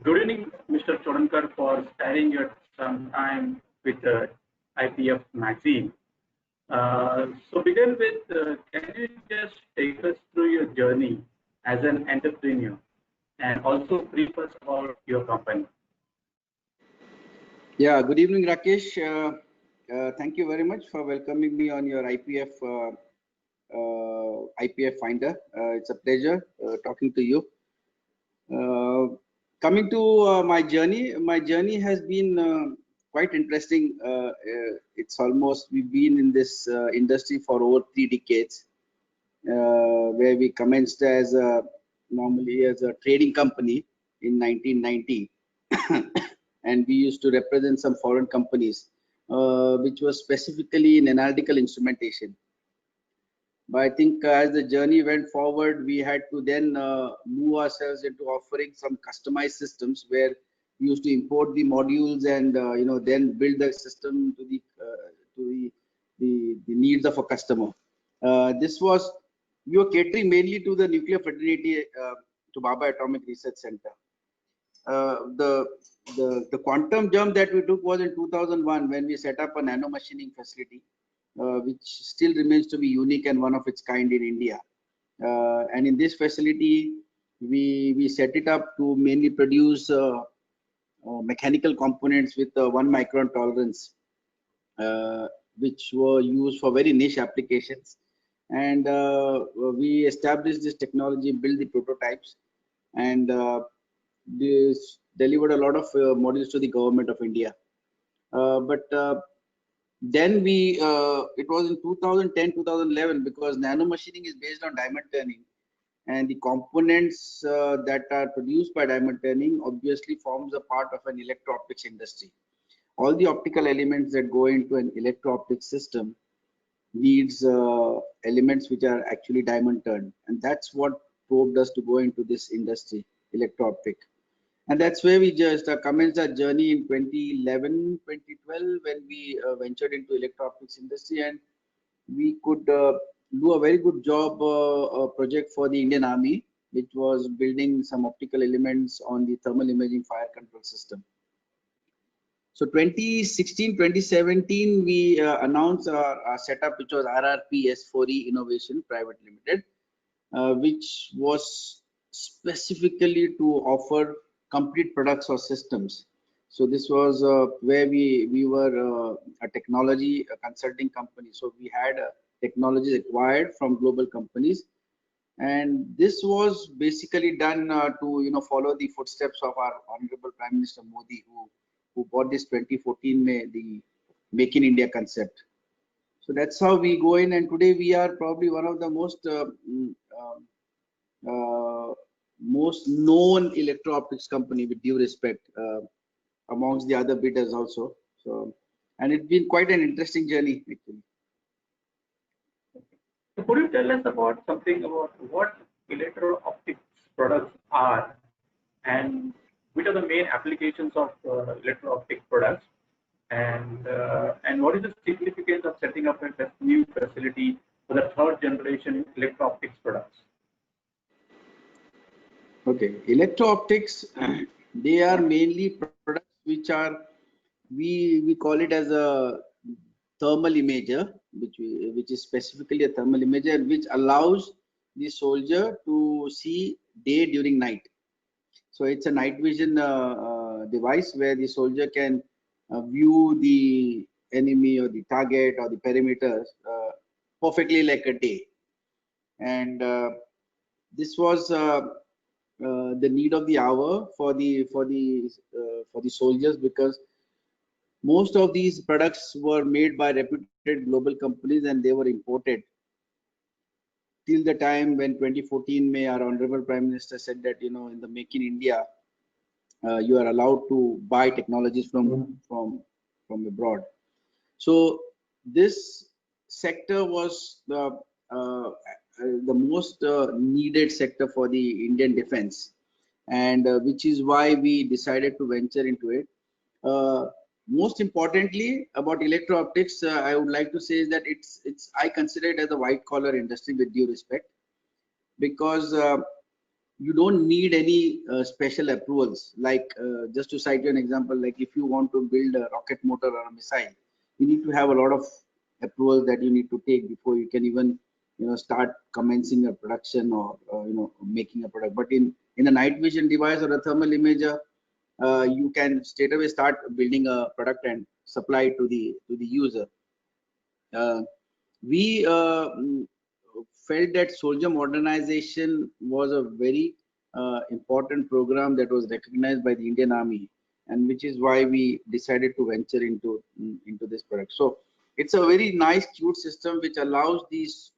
Good evening, Mr. Chodankar, for sparing your some time with IPF magazine. So begin with, can you just take us through your journey as an entrepreneur and also brief us about your company? Yeah, good evening, Rakesh. Thank you very much for welcoming me on your IPF Finder. It's a pleasure talking to you. Coming to my journey has been quite interesting. It's almost, we've been in this industry for over 3 decades, where we commenced as normally as a trading company in 1990. And we used to represent some foreign companies, which was specifically in analytical instrumentation. But I think as the journey went forward, we had to then move ourselves into offering some customized systems where we used to import the modules and then build the system to the needs of a customer. This was, we were catering mainly to the nuclear fraternity, to Bhabha Atomic Research Center. The quantum jump that we took was in 2001 when we set up a nano machining facility, which still remains to be unique and one of its kind in India. And in this facility, we set it up to mainly produce mechanical components with 1 micron tolerance, which were used for very niche applications. And we established this technology, built the prototypes, and this delivered a lot of modules to the government of India. Then it was in 2010, 2011, because nano machining is based on diamond turning, and the components that are produced by diamond turning obviously forms a part of an electro-optics industry. All the optical elements that go into an electro-optics system needs elements which are actually diamond turned, and that's what probed us to go into this industry, electro-optic. And that's where we just commenced our journey in 2011, 2012, when we ventured into electro-optics industry, and we could do a very good job project for the Indian Army, which was building some optical elements on the thermal imaging fire control system. So 2016, 2017, we announced our setup, which was RRP S4E Innovation Private Limited, which was specifically to offer complete products or systems. So this was where we were a technology consulting company. So we had technologies acquired from global companies, and this was basically done to follow the footsteps of our Honorable Prime Minister Modi, who bought this 2014 the Make in India concept. So that's how we go in, and today we are probably one of the most known electro-optics company, with due respect, amongst the other bidders also. So, and it's been quite an interesting journey actually. So could you tell us about something about what electro-optics products are, and which are the main applications of electro-optic products, and what is the significance of setting up a new facility for the third generation electro-optics products? Okay, electro-optics, they are mainly products which are, we call it as a thermal imager, which is specifically a thermal imager, which allows the soldier to see day during night. So it's a night vision device where the soldier can view the enemy or the target or the perimeters perfectly like a day. And this was the need of the hour for the soldiers, because most of these products were made by reputed global companies and they were imported till the time when 2014 May, our Honorable Prime Minister said that in the Make in India, you are allowed to buy technologies from abroad. So this sector was the most needed sector for the Indian defense, and which is why we decided to venture into it. Most importantly about electro-optics, I would like to say is that I consider it as a white collar industry, with due respect, because you don't need any special approvals. Like just to cite you an example, like if you want to build a rocket motor or a missile, you need to have a lot of approvals that you need to take before you can even start commencing a production or making a product. But in a night vision device or a thermal imager, you can straight away start building a product and supply it to the user. We felt that soldier modernization was a very important program that was recognized by the Indian Army, and which is why we decided to venture into this product. So it's a very nice, cute system which allows these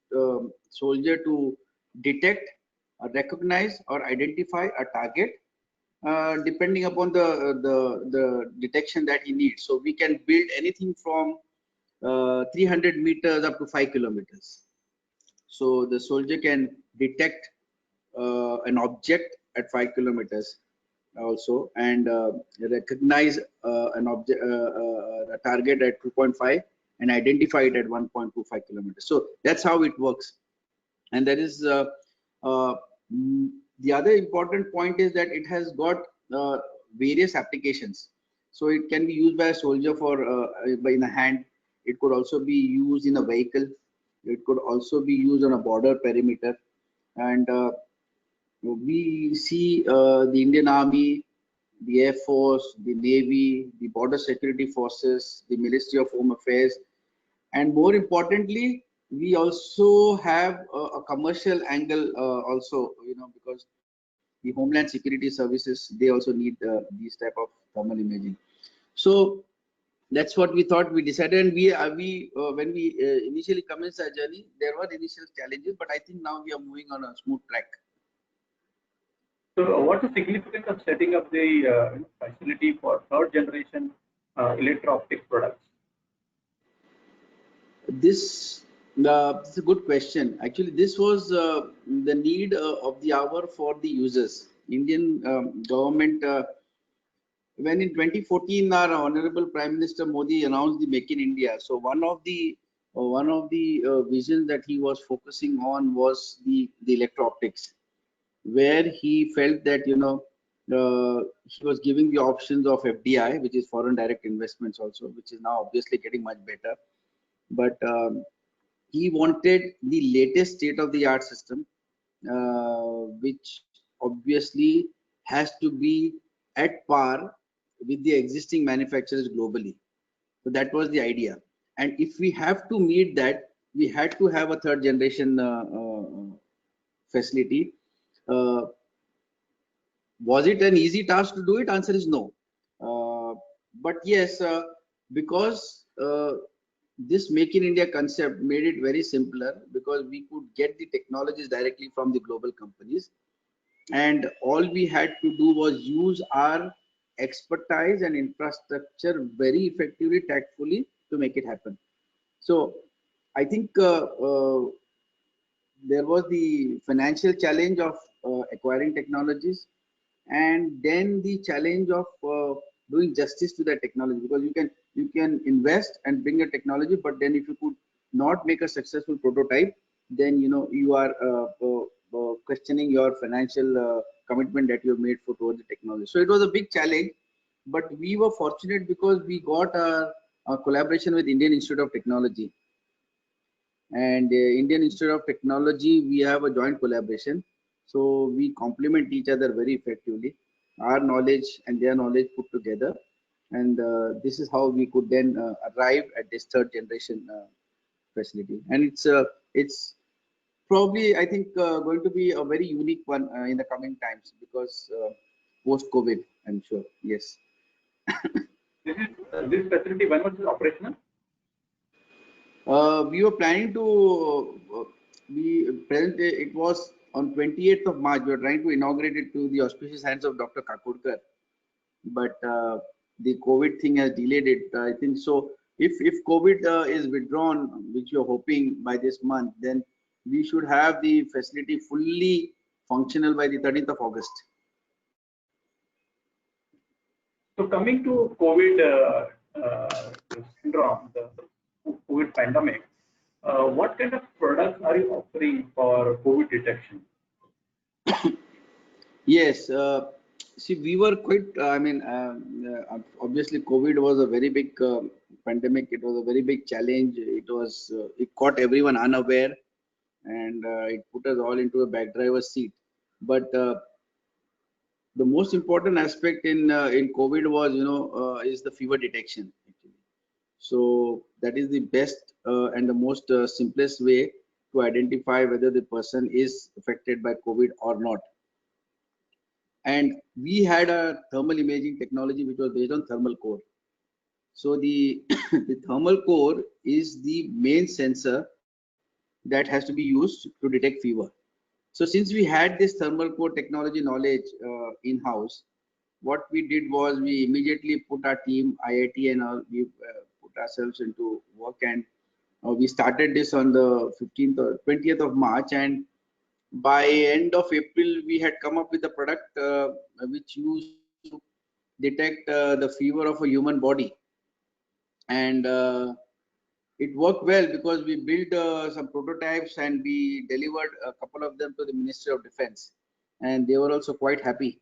soldier to detect, recognize, or identify a target depending upon the detection that he needs. So we can build anything from 300 meters up to 5 kilometers. So the soldier can detect an object at 5 kilometers also, and recognize an object, a target at 2.5, and identify it at 1.25 kilometers. So that's how it works. And that is uh, the other important point is that it has got various applications. So it can be used by a soldier for in a hand. It could also be used in a vehicle. It could also be used on a border perimeter. And we see the Indian Army, the Air Force, the Navy, the Border Security Forces, the Ministry of Home Affairs, and more importantly, we also have a commercial angle also, because the Homeland Security Services, they also need these type of thermal imaging. So that's what we thought. We decided, and we when we initially commenced our journey, there were initial challenges, but I think now we are moving on a smooth track. So, what's the significance of setting up the facility for third generation electro-optics products? This is a good question. Actually, this was the need of the hour for the users. Indian government, when in 2014, our Honorable Prime Minister Modi announced the Make in India. So one of the visions that he was focusing on was the electro-optics, where he felt that he was giving the options of FDI, which is foreign direct investments also, which is now obviously getting much better. But he wanted the latest state-of-the-art system, which obviously has to be at par with the existing manufacturers globally. So that was the idea. And if we have to meet that, we had to have a third generation facility. Was it an easy task to do it? Answer is no. But yes, because this Make in India concept made it very simpler, because we could get the technologies directly from the global companies, and all we had to do was use our expertise and infrastructure very effectively, tactfully, to make it happen. So I think there was the financial challenge of acquiring technologies, and then the challenge of doing justice to that technology, because you can invest and bring a technology, but then if you could not make a successful prototype, then you are questioning your financial commitment that you have made towards the technology. So it was a big challenge, but we were fortunate because we got a collaboration with Indian Institute of Technology. And Indian Institute of Technology, we have a joint collaboration. So we complement each other very effectively. Our knowledge and their knowledge put together. And this is how we could then arrive at this third generation facility. And it's probably, I think, going to be a very unique one in the coming times, because post-COVID, I'm sure. Yes. This facility, when was it operational? We were planning to be present. It was on 28th of March. We were trying to inaugurate it to the auspicious hands of Dr. Kakodkar, but the COVID thing has delayed it. I think so. If COVID is withdrawn, which you're hoping by this month, then we should have the facility fully functional by the 13th of August. So, coming to COVID syndrome, the COVID pandemic, what kind of products are you offering for COVID detection? Yes, see, we were quite, obviously, COVID was a very big pandemic. It was a very big challenge. It caught everyone unaware, and it put us all into a back driver's seat. But the most important aspect in COVID was, is the fever detection, actually. So that is the best and the most simplest way to identify whether the person is affected by COVID or not. And we had a thermal imaging technology which was based on thermal core. So the the thermal core is the main sensor that has to be used to detect fever. So since we had this thermal core technology knowledge in house, what we did was we immediately put our team, IIT and all, we put ourselves into work, and we started this on the 15th or 20th of March, and by end of April, we had come up with a product which used to detect the fever of a human body. And it worked well because we built some prototypes and we delivered a couple of them to the Ministry of Defense. And they were also quite happy.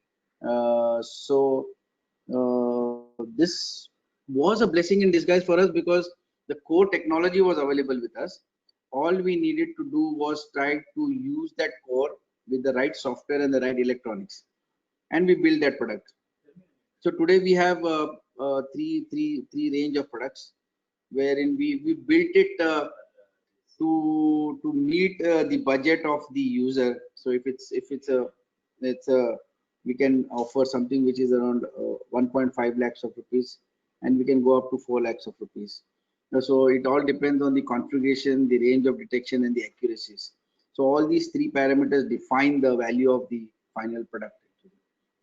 This was a blessing in disguise for us because the core technology was available with us. All we needed to do was try to use that core with the right software and the right electronics, and we built that product. So today we have three range of products, wherein we built it to meet the budget of the user. So if it's a we can offer something which is around 1.5 lakhs of rupees, and we can go up to 4 lakhs of rupees. So it all depends on the configuration, the range of detection, and the accuracies. So all these three parameters define the value of the final product, actually.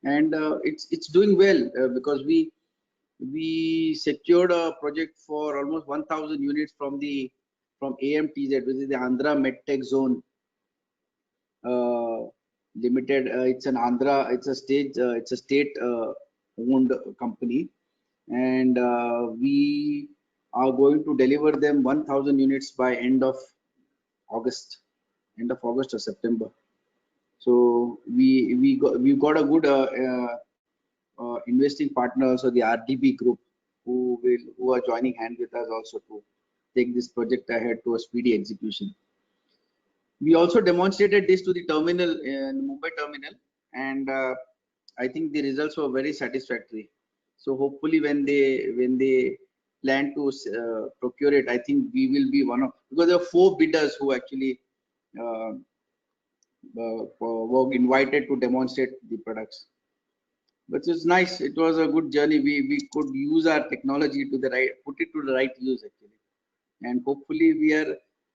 And it's doing well because we secured a project for almost 1,000 units from AMTZ, which is the Andhra MedTech Zone Limited. It's an Andhra, it's a state owned company, and we are going to deliver them 1,000 units by August, end of August or September. So we've got a good investing partner, also the RDB Group, who are joining hand with us also to take this project ahead to a speedy execution. We also demonstrated this to the terminal in Mumbai terminal, and I think the results were very satisfactory. So hopefully when they plan to procure it, I think we will be one of, because there are 4 bidders who actually uh, were invited to demonstrate the products. But it's nice. It was a good journey. We could use our technology to the right, put it to the right use, actually. And hopefully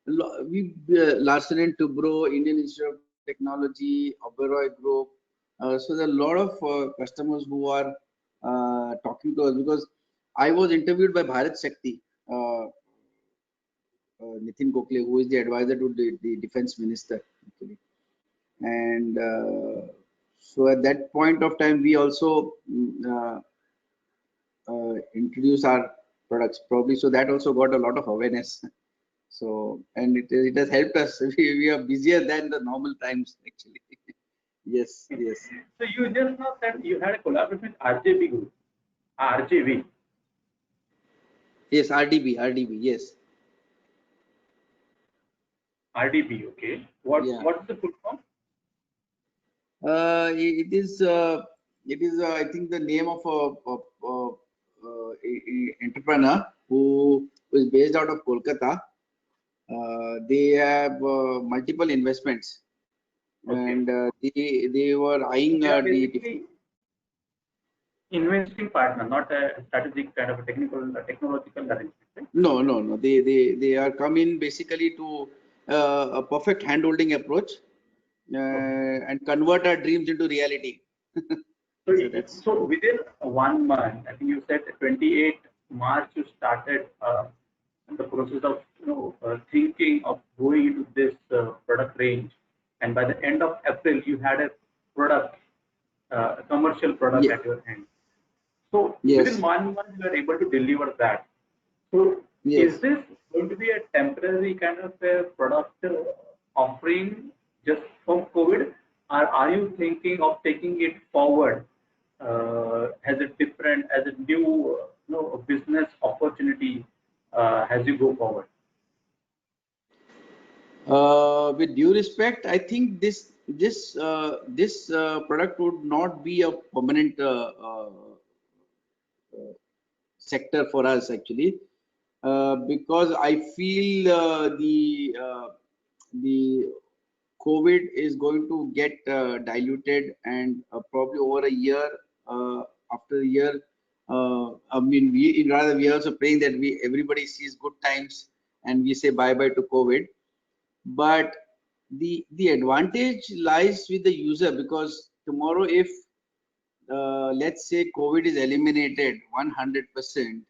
Larsen and Toubro, Indian Institute of Technology, Oberoi Group. So there are a lot of customers who are talking to us, because I was interviewed by Bharat Shakti, Nitin Gokhale, who is the advisor to the defense minister, actually. And so at that point of time, we also introduce our products, probably. So that also got a lot of awareness. So, and it has helped us. We are busier than the normal times, actually. Yes, yes. So you just know that you had a collaboration with RJB Group, RJV. Yes, RDB, yes. RDB, okay. Yeah. What's the full form? It is I think the name of a entrepreneur who is based out of Kolkata. They have multiple investments, Okay. and they were eyeing They are the basically investing partner, not a strategic kind of a technological arrangement. Right? no. They are coming basically to a perfect handholding approach Okay. and convert our dreams into reality. So, So that's so within 1 month, I think you said 28 March you started the process of thinking of going into this product range, and by the end of April you had a product, a commercial product yeah, at your hand. So within yes, 1 month you are able to deliver that. So is yes. this going to be a temporary kind of a product offering just from COVID, are you thinking of taking it forward as a different, as a new, business opportunity as you go forward? With due respect, I think this product would not be a permanent sector for us actually, because I feel the COVID is going to get diluted, and probably over a year, after a year, I mean, we are also praying that everybody sees good times and we say bye bye to COVID. But the advantage lies with the user, because tomorrow, if let's say COVID is eliminated 100%,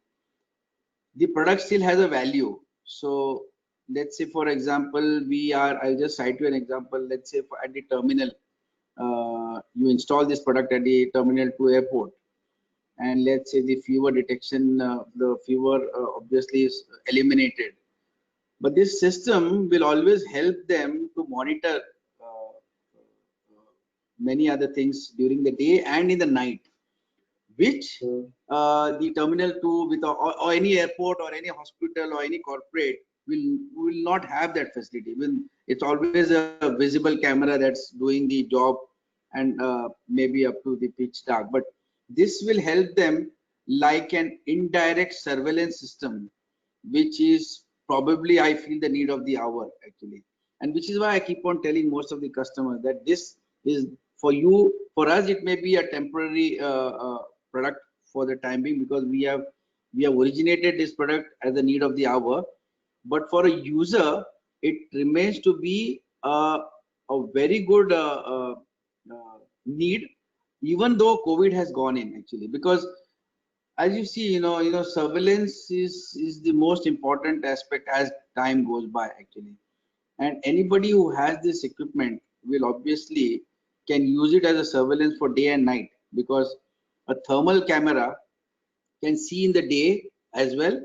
the product still has a value. So let's say, for example, I'll just cite you an example. Let's say at the terminal, you install this product at the terminal to airport, and let's say the fever detection, the fever obviously is eliminated. But this system will always help them to monitor many other things during the day and in the night, which the terminal 2 with or any airport or any hospital or any corporate will not have that facility. It's always a visible camera that's doing the job, and maybe up to the pitch dark. But this will help them like an indirect surveillance system, which is probably, I feel, the need of the hour actually. And which is why I keep on telling most of the customers that this is for you. For us, it may be a temporary product for the time being, because we have originated this product as the need of the hour. But for a user, it remains to be a very good need, even though COVID has gone in actually. Because as you see, surveillance is the most important aspect as time goes by actually. And anybody who has this equipment will obviously can use it as a surveillance for day and night, because a thermal camera can see in the day as well,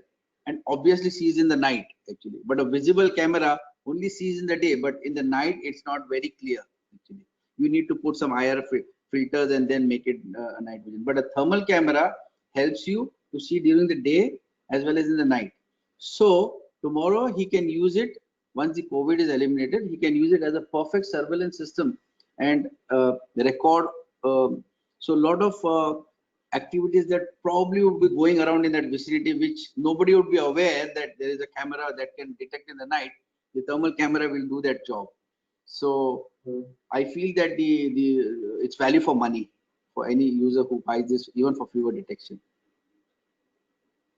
and obviously sees in the night actually. But a visible camera only sees in the day, but in the night it's not very clear actually. You need to put some IR filters and then make it a night vision. But a thermal camera helps you to see during the day as well as in the night. So tomorrow he can use it. Once the COVID is eliminated, he can use it as a perfect surveillance system and record. So a lot of activities that probably would be going around in that vicinity, which nobody would be aware that there is a camera that can detect in the night. The thermal camera will do that job. So I feel that it's value for money for any user who buys this, even for fever detection.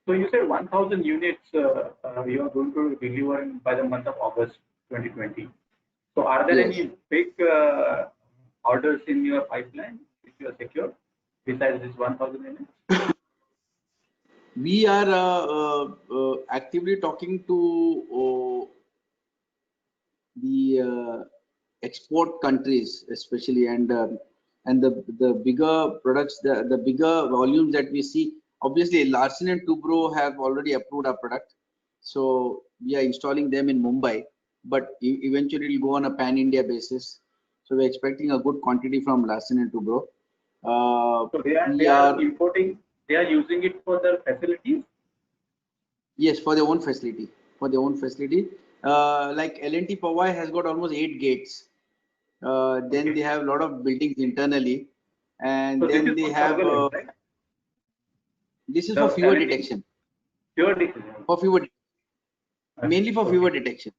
So you said 1,000 units you are going to deliver by the month of August 2020. So are there Yes. any big orders in your pipeline which you are secured besides this 1,000 units? We are actively talking to the export countries especially, and the bigger products, the bigger volumes that we see. Obviously Larsen and Toubro have already approved our product, so we are installing them in Mumbai, but eventually it will go on a pan-India basis. So we're expecting a good quantity from Larsen and Toubro. So they We are are importing, they are using it for their facilities. Yes, for their own facility. For their own facility. Like L&T Powai has got almost 8 gates. Then Okay. they have a lot of buildings internally, and So this then is they for have surveillance, right? this is for The fever L&T detection. pure decision. For fever, mainly for fever Okay. detection.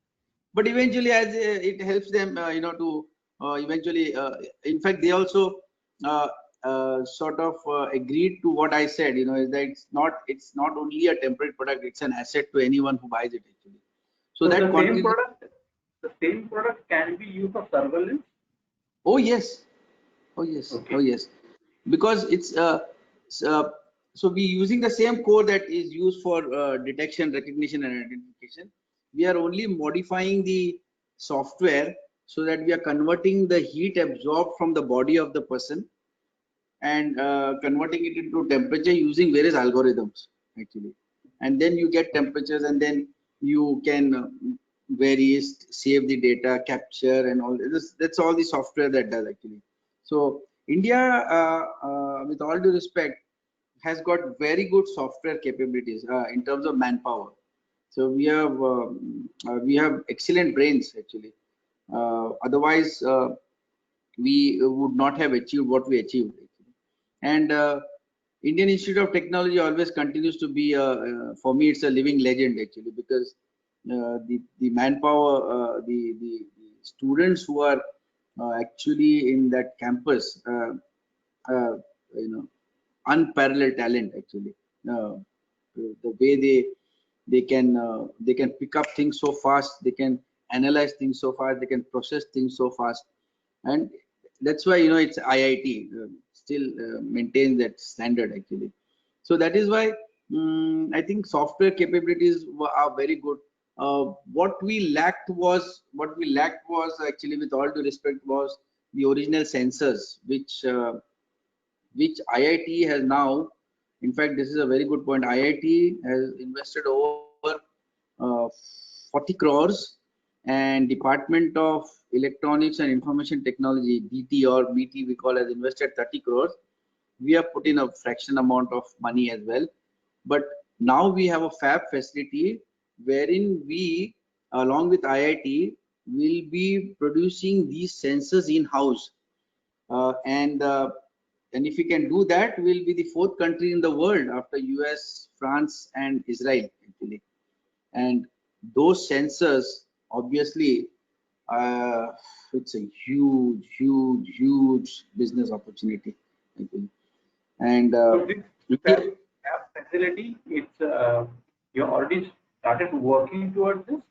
But eventually, as it helps them, to eventually, in fact, they also uh, sort of agreed to what I said. Is that it's not only a temporary product; it's an asset to anyone who buys it actually. So So that quantity. the same product can be used for surveillance. Oh yes, oh yes, oh Okay. yes, because it's so we using the same core that is used for detection, recognition, and identification. We are only modifying the software so that we are converting the heat absorbed from the body of the person and converting it into temperature using various algorithms actually. And then you get temperatures, and then you can varies, save the data, capture, and all this. That's all the software that does actually. So India, with all due respect, has got very good software capabilities in terms of manpower. So we have excellent brains actually. Otherwise, we would not have achieved what we achieved. Actually. And Indian Institute of Technology always continues to be, for me, it's a living legend actually, because the manpower, the students who are actually in that campus, you know, unparalleled talent actually. The way they can pick up things so fast, they can analyze things so fast, they can process things so fast, and that's why it's IIT still maintains that standard actually. So that is why I think software capabilities are very good. What we lacked was actually, with all due respect, was the original sensors, which IIT has now. In fact, this is a very good point. IIT has invested over uh, 40 crores, and Department of Electronics and Information Technology, DT or BT we call, has invested 30 crores. We have put in a fraction amount of money as well. But now we have a fab facility wherein we, along with IIT, will be producing these sensors in-house. And if we can do that, we'll be the fourth country in the world after US, France, and Israel actually. And those sensors, obviously, it's a huge business opportunity actually. And So this fab facility, it's you already started working towards this?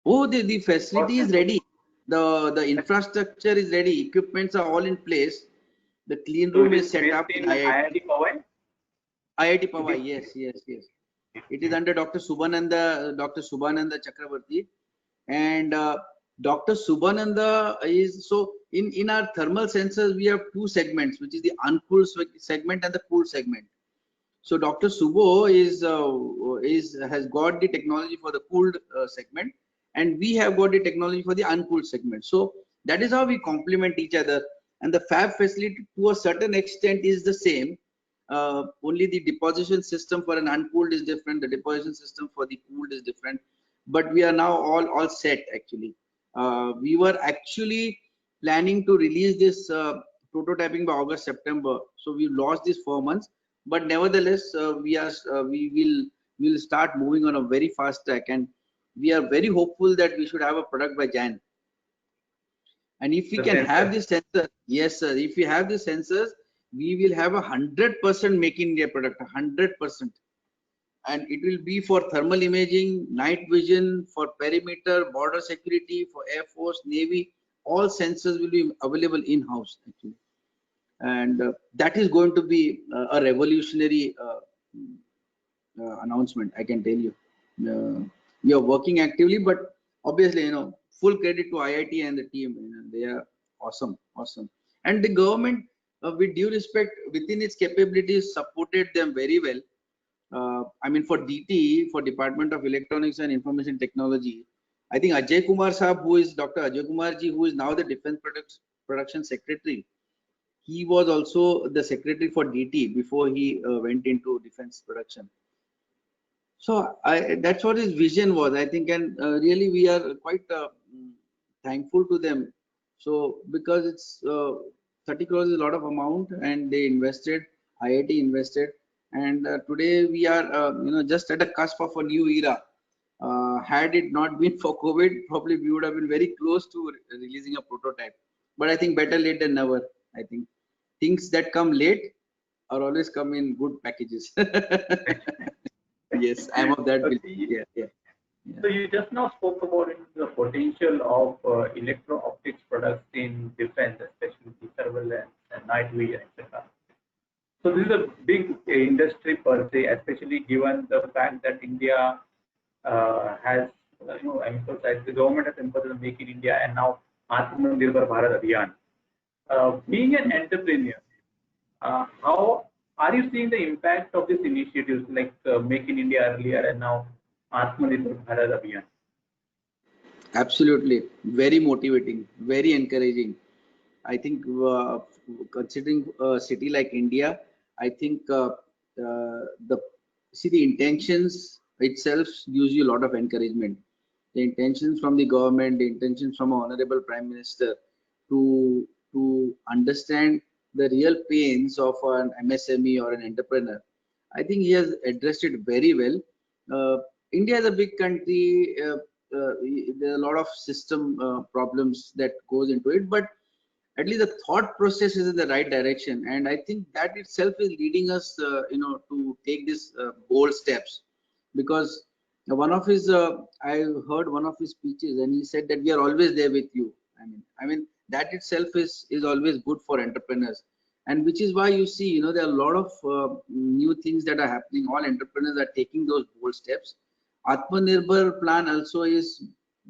the facility is ready. The infrastructure is ready. Equipments are all in place. The clean So room it is is set up based in in IIT Powai? IIT It Powai. is. Yes. It is under Dr. Subhananda Chakrabarti, and Dr. Subhananda is, so in our thermal sensors we have two segments, which is the uncooled segment and the cooled segment. So Dr. Subho has got the technology for the cooled segment, and we have got the technology for the uncooled segment. So that is how we complement each other. And the fab facility, to a certain extent, is the same. Only the deposition system for an uncooled is different. The deposition system for the cooled is different. But we are now all set actually. We were actually planning to release this prototyping by August, September. So we lost these 4 months, but nevertheless we will start moving on a very fast track, and we are very hopeful that we should have a product by Jan. And if we The can have sensor. this sensor, yes sir, if we have the sensors, we will have 100% make in India product, 100%. And it will be for thermal imaging, night vision, for perimeter, border security, for Air Force, Navy. All sensors will be available in-house actually. And that is going to be a revolutionary announcement, I can tell you. We are working actively, but obviously, full credit to IIT and the team. They are awesome. And the government, with due respect, within its capabilities, supported them very well. I mean, for DT, for Department of Electronics and Information Technology, I think Ajay Kumar Saab, who is Dr. Ajay Kumar ji, who is now the Defense Production Secretary, he was also the secretary for DT before he went into defense production. So that's what his vision was, I think, and really we are quite thankful to them. So because it's 30 crores is a lot of amount, and they invested, IIT invested, and today we are just at the cusp of a new era. Had it not been for COVID, probably we would have been very close to releasing a prototype. But I think better late than never. I think things that come late are always come in good packages. Yes, I'm of that belief. Yeah. So you just now spoke about the potential of electro-optics products in defense, especially the surveillance and night vision, etc. So this is a big industry per se, especially given the fact that India has, emphasized, the government has emphasized on Make in India and now Atmanirbhar Bharat Abhiyan. Being an entrepreneur, how are you seeing the impact of these initiatives like Make in India earlier and now Atmanirbhar Bharat Abhiyan? Absolutely, very motivating, very encouraging. I think considering a city like India, I think the see the intentions itself gives you a lot of encouragement. The intentions from the government, the intentions from our honorable Prime Minister to understand the real pains of an MSME or an entrepreneur. I think he has addressed it very well. India is a big country. There are a lot of system problems that goes into it, but at least the thought process is in the right direction, and I think that itself is leading us to take these bold steps. Because one of his I heard one of his speeches, and he said that we are always there with you. I mean that itself is always good for entrepreneurs, and which is why you see, there are a lot of new things that are happening. All entrepreneurs are taking those bold steps. Atmanirbhar plan also is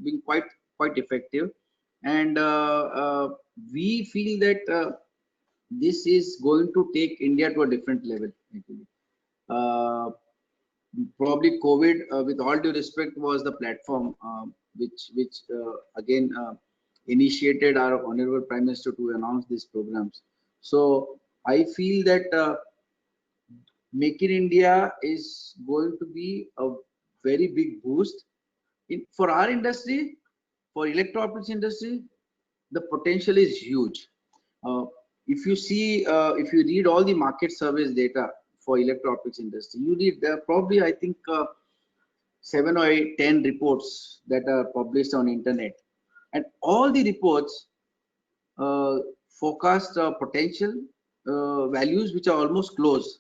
being quite effective, and we feel that this is going to take India to a different level. Actually, probably COVID, with all due respect, was the platform which again initiated our honorable Prime Minister to announce these programs. So I feel that Make in India is going to be a very big boost for our industry, for electro-optics industry. The potential is huge. Uh, if you see, if you read all the market surveys data for electro-optics industry, you read there are probably, I think, 7 or 10 reports that are published on internet, and all the reports forecast potential values which are almost close.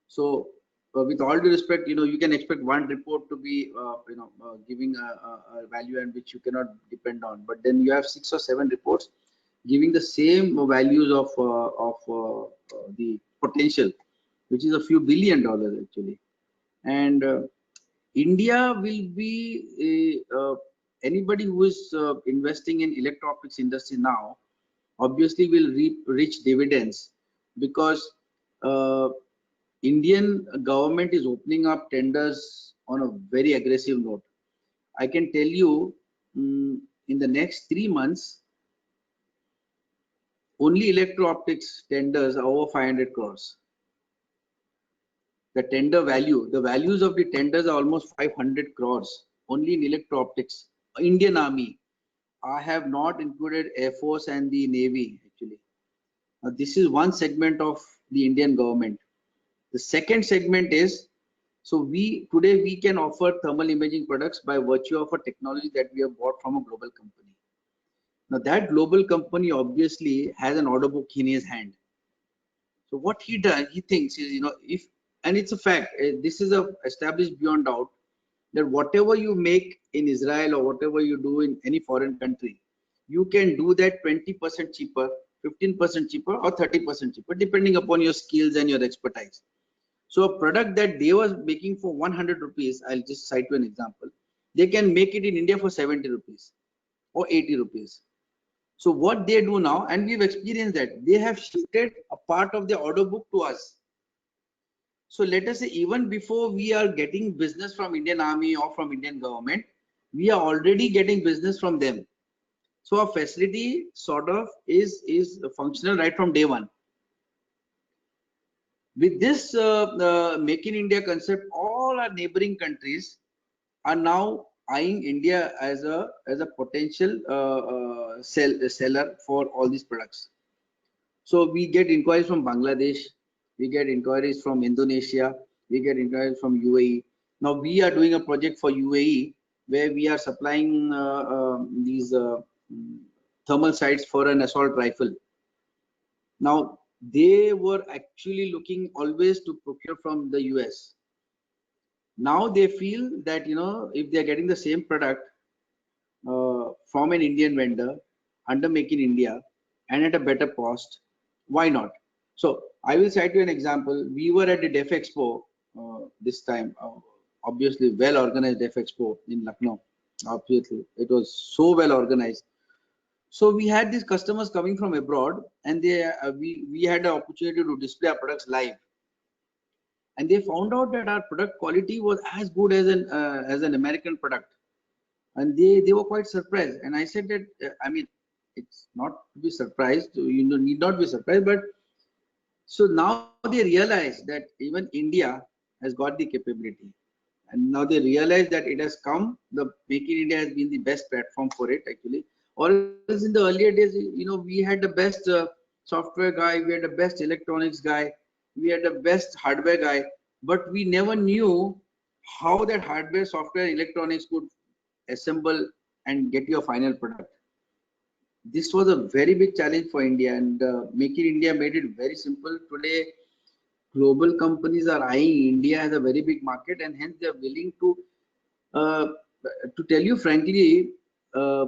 So, with all due respect, you can expect one report to be, giving a value and which you cannot depend on. But then you have 6 or 7 reports giving the same values of the potential, which is a few $1 billion actually. And India will be anybody who is investing in electro-optics industry now obviously will reap rich dividends, because uh, Indian government is opening up tenders on a very aggressive note. I can tell you, in the next 3 months, only electro-optics tenders are over 500 crores. The tender value, the values of the tenders are almost 500 crores only in electro-optics. Indian Army, I have not included Air Force and the Navy actually. Now, this is one segment of the Indian government. The second segment is, so today we can offer thermal imaging products by virtue of a technology that we have bought from a global company. Now that global company obviously has an order book in his hand. So what he does, he thinks is, if, and it's a fact, this is established beyond doubt, that whatever you make in Israel or whatever you do in any foreign country, you can do that 20% cheaper, 15% cheaper, or 30% cheaper, depending upon your skills and your expertise. So a product that they were making for 100 rupees, I'll just cite you an example, they can make it in India for 70 rupees or 80 rupees. So what they do now, and we've experienced that, they have shifted a part of the order book to us. So let us say, even before we are getting business from Indian Army or from Indian government, we are already getting business from them. So our facility sort of is functional right from day one. With this Make in India concept, all our neighboring countries are now eyeing India as a potential seller for all these products. So we get inquiries from Bangladesh, we get inquiries from Indonesia, we get inquiries from UAE. Now we are doing a project for UAE where we are supplying these thermal sights for an assault rifle. Now they were actually looking always to procure from the US. Now they feel that, if they are getting the same product from an Indian vendor under Make in India and at a better cost, why not? So I will cite you an example. We were at the DEF Expo this time, obviously well organized DEF Expo in Lucknow. Obviously, it was so well organized. So we had these customers coming from abroad, and we had the opportunity to display our products live. And they found out that our product quality was as good as an American product. and they were quite surprised. And I said that I mean, it's not to be surprised. You need not be surprised, but so now they realize that even India has got the capability, and now they realize that it has come. The Make in India has been the best platform for it actually. Or else in the earlier days, we had the best software guy, we had the best electronics guy, we had the best hardware guy, but we never knew how that hardware, software, electronics could assemble and get your final product. This was a very big challenge for India, and Make in India made it very simple. Today, global companies are eyeing India as a very big market, and hence they are willing uh, to tell you frankly, uh,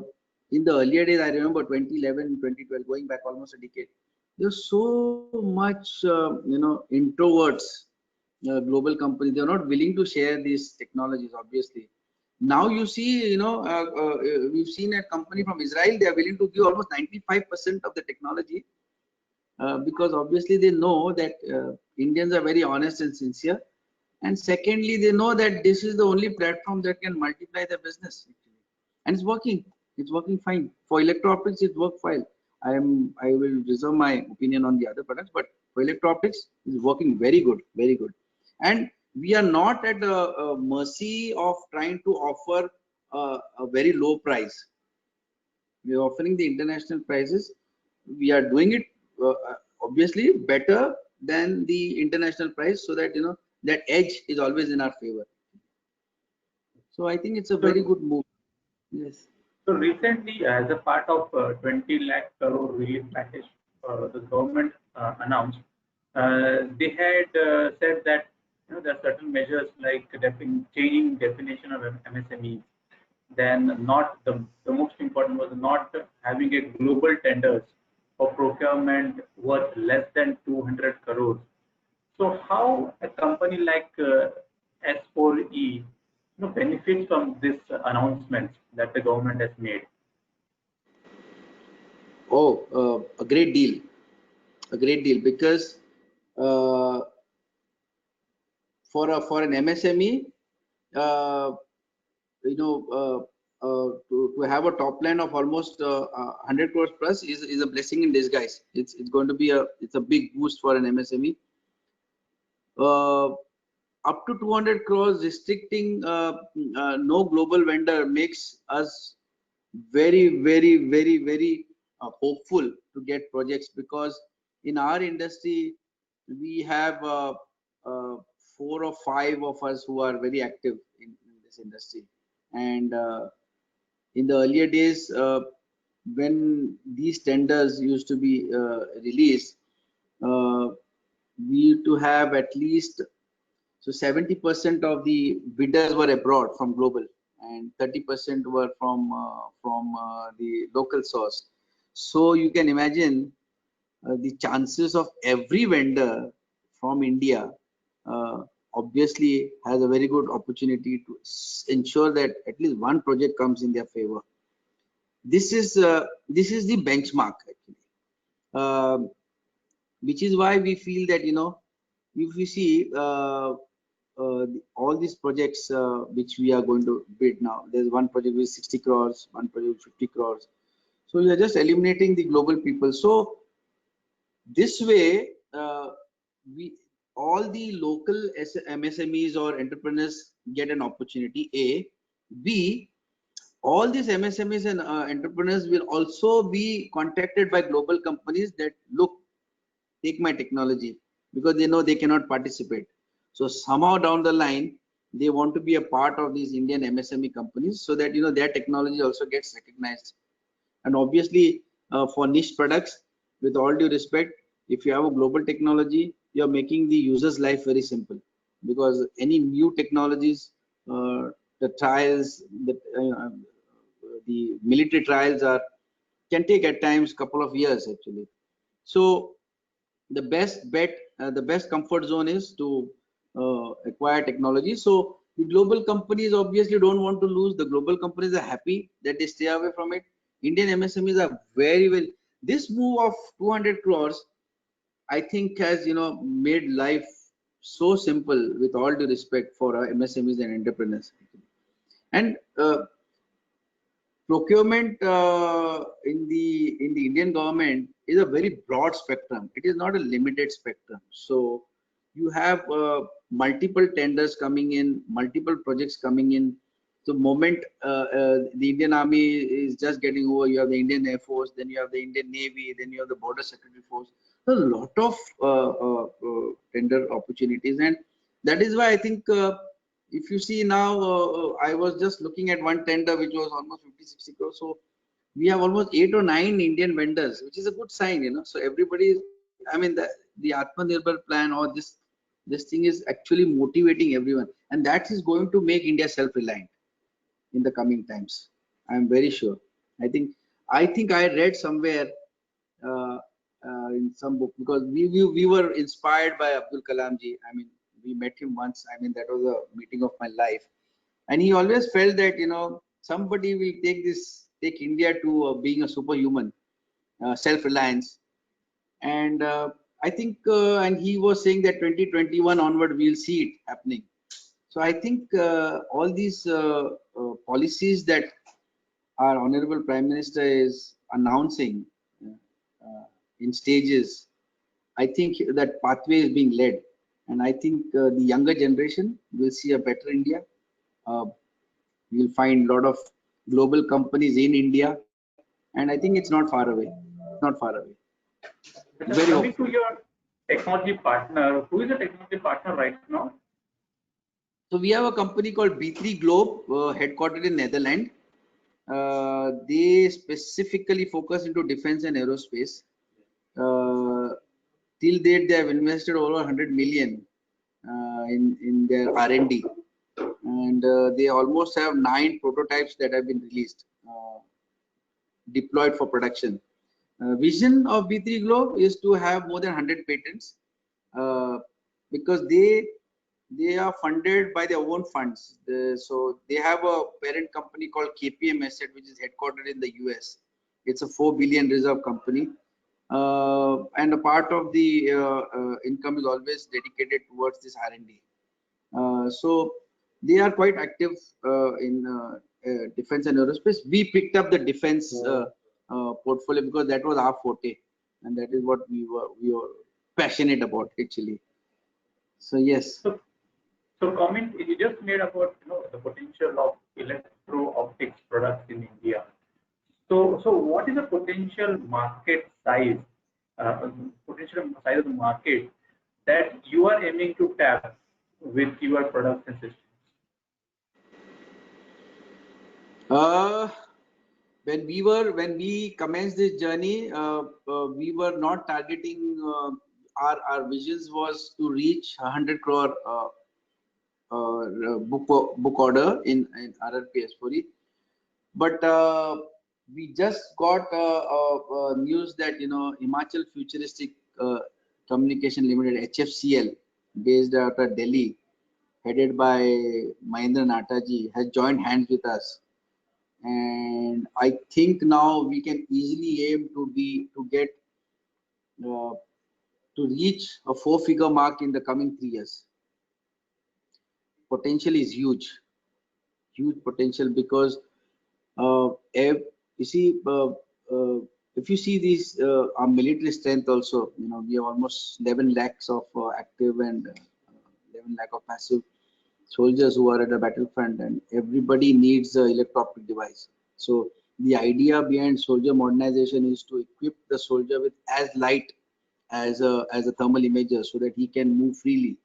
in the earlier days, I remember 2011, 2012, going back almost a decade, there was so much, introverts, global companies. They're not willing to share these technologies, obviously. Now you see, we've seen a company from Israel, they are willing to give almost 95% of the technology because obviously they know that Indians are very honest and sincere. And secondly, they know that this is the only platform that can multiply their business actually. And it's working. It's working fine. For electro-optics, it worked fine. I will reserve my opinion on the other products, but for electro-optics, it's working very good, very good. And we are not at the mercy of trying to offer a very low price. We are offering the international prices. We are doing it obviously better than the international price, so that that edge is always in our favor. So I think it's a very So, good move. Yes. so recently, as a part of 20 lakh crore relief package, the government announced, they had said that there are certain measures like changing definition of MSME. Then not the most important was not having a global tenders for procurement worth less than 200 crores. So how a company like S4E benefits from this announcement that the government has made? Oh, a great deal, because uh, for an MSME, uh, to have a top line of almost 100 crores plus is a blessing in disguise. It's going to be a big boost for an MSME. Uh, Up to 200 crores, restricting no global vendor makes us very, very, very, very hopeful to get projects, because in our industry we have uh, four or five of us who are very active in this industry. And in the earlier days, when these tenders used to be released, uh, we used to have at least, so 70% of the bidders were abroad from global, and 30% were from the local source. So you can imagine the chances of every vendor from India uh, obviously has a very good opportunity to ensure that at least one project comes in their favor. This is the benchmark actually, Um which is why we feel that if we see all these projects which we are going to bid now, there's one project with 60 crores, one project with 50 crores. So we are just eliminating the global people. So this way, we all the local MSMEs or entrepreneurs get an opportunity. A, B, all these MSMEs and entrepreneurs will also be contacted by global companies that look, take my technology, because they know they cannot participate. So somehow down the line, they want to be a part of these Indian MSME companies, so that their technology also gets recognized. And obviously, for niche products, with all due respect, if you have a global technology, you are making the user's life very simple, because any new technologies, the trials, the military trials can take at times couple of years actually. So the best bet, the best comfort zone is to acquire technology. So the global companies obviously don't want to lose. The global companies are happy that they stay away from it. Indian MSMEs are very well. This move of 200 crores, I think, has made life so simple, with all due respect for our MSMEs and entrepreneurs. And procurement in the Indian government is a very broad spectrum. It is not a limited spectrum. So you have multiple tenders coming in, multiple projects coming in. The moment the Indian Army is just getting over, you have the Indian Air Force, then you have the Indian Navy, then you have the Border Security Force. A lot of tender opportunities, and that is why I think if you see now, I was just looking at one tender which was almost 50-60 crores. So we have almost 8 or 9 Indian vendors, which is a good sign, you know. So everybody is, I mean, the Atmanirbhar plan or this thing is actually motivating everyone, and that is going to make India self-reliant in the coming times. I'm very sure. I think I read somewhere uh, in some book, because we were inspired by Abdul Kalam ji. I mean, we met him once. I mean, that was a meeting of my life, and he always felt that, you know, somebody will take India to being a superhuman, self-reliance, and I think, and he was saying that 2021 onward we'll see it happening. So I think all these policies that our Honorable Prime Minister is announcing in stages, I think that pathway is being led, and I think the younger generation will see a better India. You'll find a lot of global companies in India, and I think it's not far away. Not far away. Very Coming hopeful. to your technology partner, who is the technology partner right now? So we have a company called B3 Globe, headquartered in Netherlands. They specifically focus into defense and aerospace. Till date, they have invested over 100 million in their R&D, and they almost have 9 prototypes that have been released, deployed for production. Vision of B3 Globe is to have more than 100 patents, because they are funded by their own funds. So they have a parent company called KPM Asset, which is headquartered in the US. It's a 4 billion reserve company, and a part of the income is always dedicated towards this R&D. So they are quite active in defense and aerospace. We picked up the defense portfolio because that was our forte, and that is what we were passionate about, actually. So yes. So comment you just made about, you know, the potential of electro-optics products in India. So what is the potential market size, potential size of the market that you are aiming to tap with your products and systems? When we commenced this journey, we were not targeting. Our visions was to reach 100 crore book order in RRP S4E, but we just got news that, you know, Himachal Futuristic Communication Limited, HFCL, based out of Delhi, headed by Mahendra Nataji, has joined hands with us, and I think now we can easily aim to get to reach a 4-figure mark in the coming 3 years. Potential is huge potential, because you see, if you see these our military strength also, you know, we have almost 11 lakhs of active and 11 lakh of passive soldiers who are at the battlefront, and everybody needs an electro-optic device. So the idea behind soldier modernization is to equip the soldier with as light as a thermal imager, so that he can move freely.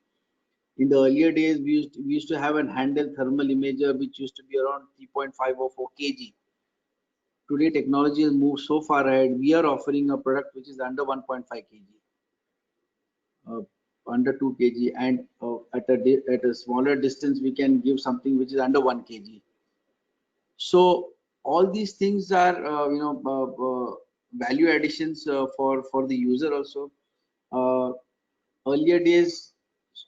In the earlier days, we used to have a handheld thermal imager which used to be around 3.5 or 4 kg. Today, technology has moved so far ahead. We are offering a product which is under 1.5 kg, under 2 kg, and at a smaller distance, we can give something which is under 1 kg. So all these things are value additions for the user also. Earlier days,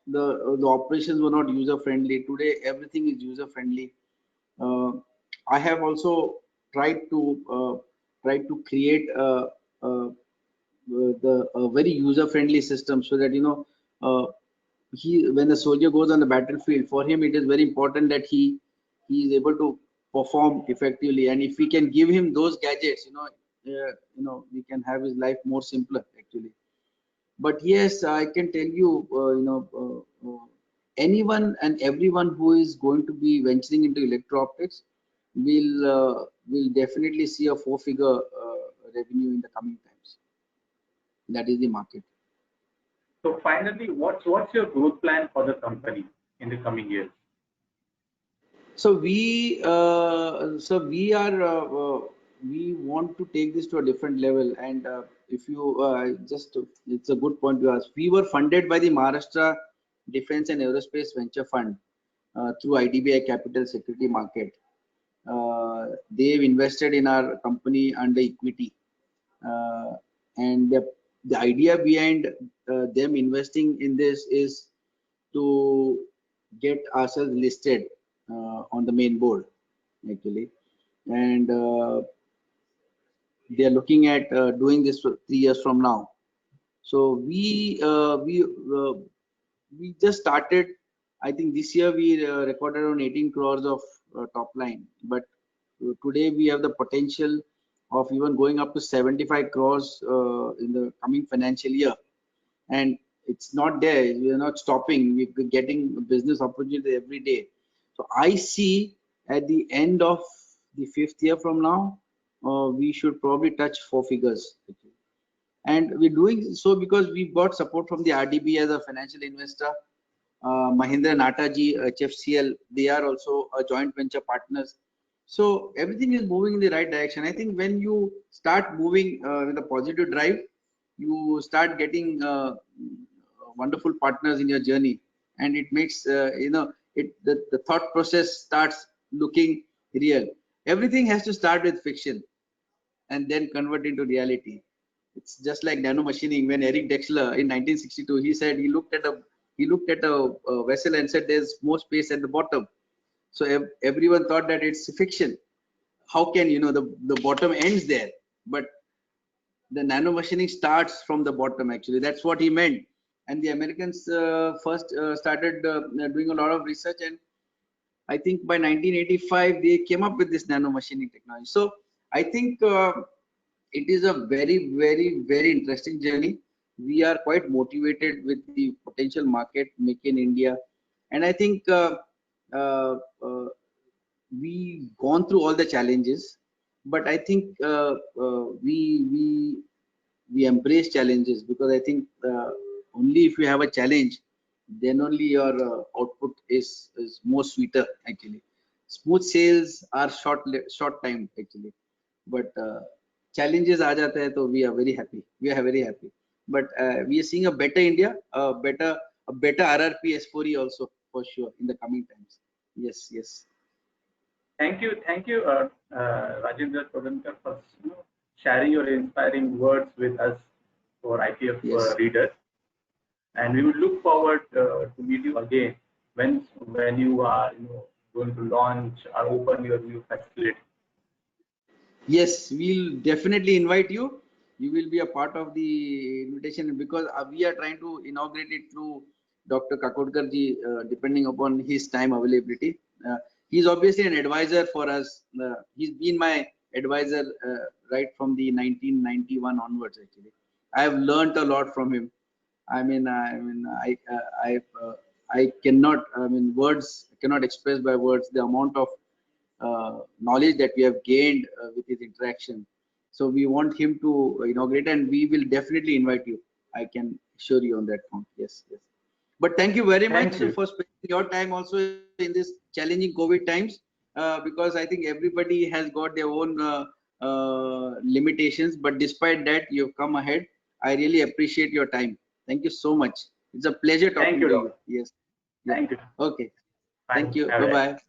the operations were not user friendly. Today, everything is user friendly. I have also tried to create a very user friendly system, so that, you know, when the soldier goes on the battlefield, for him it is very important that he is able to perform effectively. And if we can give him those gadgets, we can have his life more simpler actually. But yes, I can tell you, anyone and everyone who is going to be venturing into electro-optics will definitely see a four-figure revenue in the coming times. That is the market. So finally, what's your growth plan for the company in the coming years? So we want to take this to a different level. And if you it's a good point to ask. We were funded by the Maharashtra Defense and Aerospace Venture Fund through IDBI Capital Security Market. They've invested in our company under equity, and the idea behind them investing in this is to get ourselves listed on the main board actually. And they are looking at doing this for 3 years from now. So we just started. I think this year we recorded around 18 crores of top line, but today we have the potential of even going up to 75 crores in the coming financial year. And it's not there. We're not stopping. We're getting business opportunity every day. So I see at the end of the 5th year from now, we should probably touch 4 figures. And we're doing so because we've got support from the RDB as a financial investor. Mahindra Nataji, HFCL, they are also a joint venture partners. So everything is moving in the right direction. I think when you start moving with a positive drive, you start getting wonderful partners in your journey, and it makes the thought process starts looking real. Everything has to start with fiction and then convert into reality. It's just like nanomachining. When Eric Drexler in 1962, he said he looked at a vessel and said there's more space at the bottom. So everyone thought that it's fiction. How can the bottom ends there? But the nanomachining starts from the bottom actually. That's what he meant. And the Americans first started doing a lot of research, and I think by 1985 they came up with this nanomachining technology. So I think it is a very, very, very interesting journey. We are quite motivated with the potential market, Make in India, and I think we gone through all the challenges, but I think we embrace challenges, because I think only if you have a challenge, then only your output is more sweeter actually. Smooth sales are short time actually, but challenges aa jata hai, so we are very happy. But we are seeing a better India, a better RRP S4E also for sure in the coming times. Yes. Thank you, Rajendra Kodankar, for sharing your inspiring words with us for IPF readers. And we would look forward to meet you again when you are going to launch or open your new facility. Yes, we'll definitely invite you. You will be a part of the invitation, because we are trying to inaugurate it through Dr. Kakodkar ji, depending upon his time availability. He's obviously an advisor for us. He's been my advisor right from the 1991 onwards. Actually, I have learned a lot from him. I cannot. Words cannot express by words the amount of knowledge that we have gained with his interaction. So we want him to inaugurate, and we will definitely invite you. I can assure you on that point. Yes. But thank you very much for spending your time also in this challenging COVID times, because I think everybody has got their own limitations. But despite that, you've come ahead. I really appreciate your time. Thank you so much. It's a pleasure talking to you. Yes. Thank you. Okay. Bye. Thank you. Bye-bye.